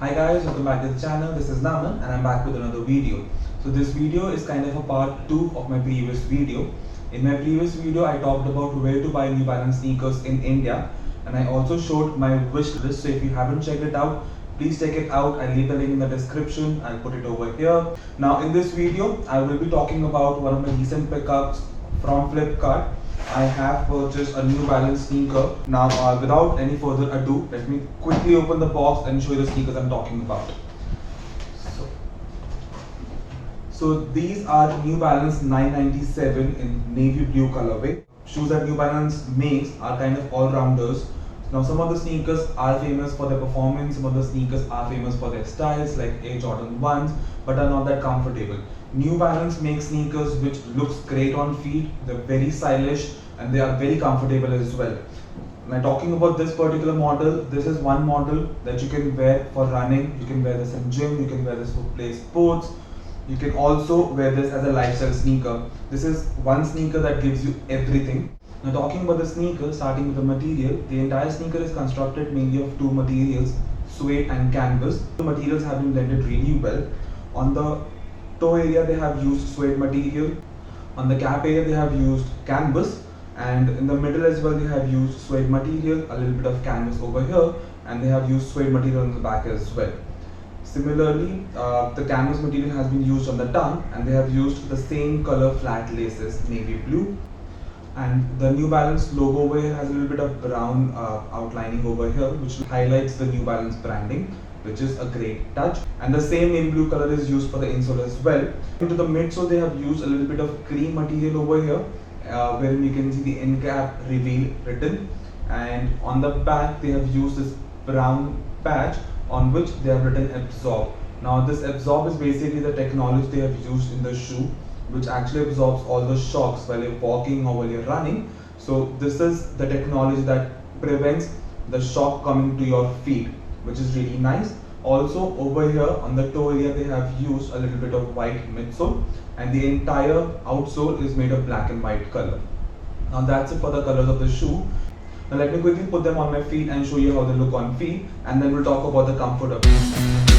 Hi guys, welcome back to the channel. This is Naman and I'm back with another video. So this video is kind of a part 2 of my previous video. In my previous video, I talked about where to buy New Balance sneakers in India, and I also showed my wish list. So if you haven't checked it out, please check it out. I'll leave the link in the description. I'll put it over here. Now in this video, I will be talking about one of my recent pickups from Flipkart. I have purchased a New Balance sneaker. Now without any further ado, let me quickly open the box and show you the sneakers I'm talking about. So these are New Balance 997 in navy blue colorway. Shoes that New Balance makes are kind of all-rounders. Now some of the sneakers are famous for their performance, some of the sneakers are famous for their styles like Air Jordan 1s, but are not that comfortable. New Balance makes sneakers which looks great on feet, they're very stylish and they are very comfortable as well. Now talking about this particular model, this is one model that you can wear for running, you can wear this in gym, you can wear this for play sports, you can also wear this as a lifestyle sneaker. This is one sneaker that gives you everything. Now talking about the sneaker, starting with the material, the entire sneaker is constructed mainly of two materials, suede and canvas. The materials have been blended really well. On the toe area they have used suede material, on the cap area they have used canvas, and in the middle as well they have used suede material, a little bit of canvas over here, and they have used suede material on the back as well. Similarly, the canvas material has been used on the tongue and they have used the same color flat laces, navy blue. And the New Balance logo over here has a little bit of brown outlining over here, which highlights the New Balance branding, which is a great touch. And the same navy blue color is used for the insole as well. Into the midsole they have used a little bit of cream material over here, wherein you can see the end cap reveal written. And on the back they have used this brown patch on which they have written absorb. Now this absorb is basically the technology they have used in the shoe, which actually absorbs all the shocks while you're walking or while you're running. So this is the technology that prevents the shock coming to your feet, which is really nice. Also over here on the toe area they have used a little bit of white midsole, and the entire outsole is made of black and white color. Now that's it for the colors of the shoe. Now let me quickly put them on my feet and show you how they look on feet, and then we'll talk about the comfort of it.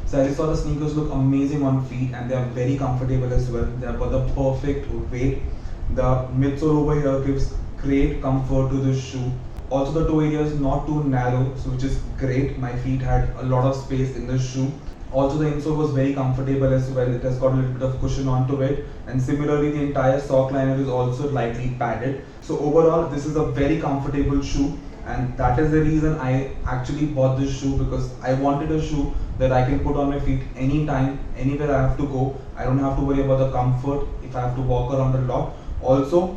So I saw the sneakers look amazing on feet and they are very comfortable as well. They have got the perfect weight. The midsole over here gives great comfort to the shoe. Also the toe area is not too narrow, so which is great. My feet had a lot of space in the shoe. Also the insole was very comfortable as well. It has got a little bit of cushion onto it, and similarly the entire sock liner is also lightly padded. So overall this is a very comfortable shoe, and that is the reason I actually bought this shoe, because I wanted a shoe that I can put on my feet anytime, anywhere I have to go. I don't have to worry about the comfort if I have to walk around a lot. Also,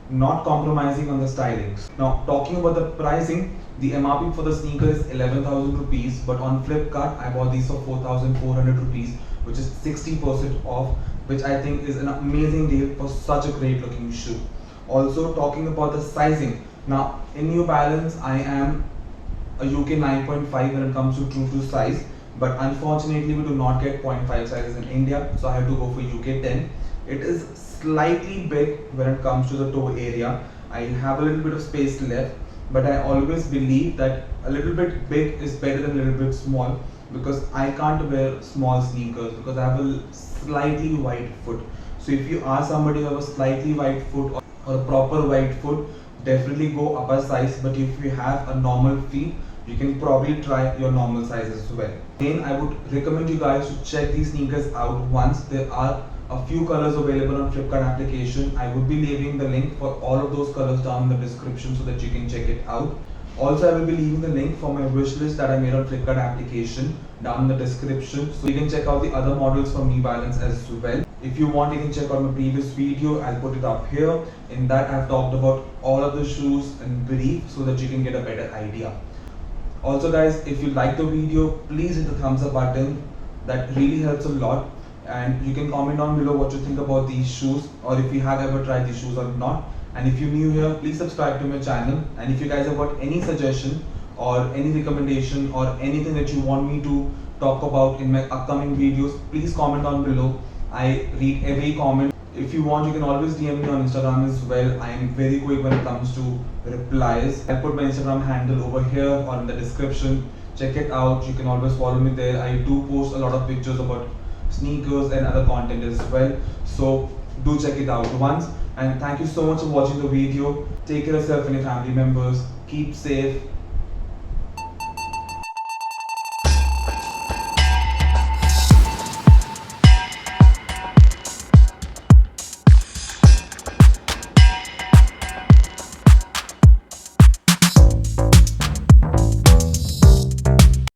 not compromising on the stylings. Now, talking about the pricing, the MRP for the sneaker is 11,000 rupees, but on Flipkart, I bought these for 4,400 rupees, which is 60% off, which I think is an amazing deal for such a great looking shoe. Also, talking about the sizing. Now, in New Balance, I am a UK 9.5 when it comes to true to size, but unfortunately we do not get 0.5 sizes in India, so I have to go for UK 10. It is slightly big when it comes to the toe area. I have a little bit of space left, but I always believe that a little bit big is better than a little bit small, because I can't wear small sneakers because I have a slightly wide foot. So if you are somebody who has a slightly wide foot or a proper wide foot, definitely go upper size. But if you have a normal feet, you can probably try your normal size as well. Again, I would recommend you guys to check these sneakers out once. There are a few colors available on Flipkart application. I would be leaving the link for all of those colors down in the description so that you can check it out. Also, I will be leaving the link for my wish list that I made on Flipkart application down in the description, so you can check out the other models from New Balance as well. If you want, you can check out my previous video. I'll put it up here. In that, I've talked about all of the shoes in brief so that you can get a better idea. Also guys, if you like the video, please hit the thumbs up button. That really helps a lot. And you can comment down below what you think about these shoes, or if you have ever tried these shoes or not. And if you're new here, please subscribe to my channel. And if you guys have got any suggestion or any recommendation or anything that you want me to talk about in my upcoming videos, please comment down below. I read every comment. If you want, you can always DM me on Instagram as well. I am very quick when it comes to replies. I'll put my Instagram handle over here or in the description. Check it out. You can always follow me there. I do post a lot of pictures about sneakers and other content as well. So do check it out once. And thank you so much for watching the video. Take care of yourself and your family members. Keep safe.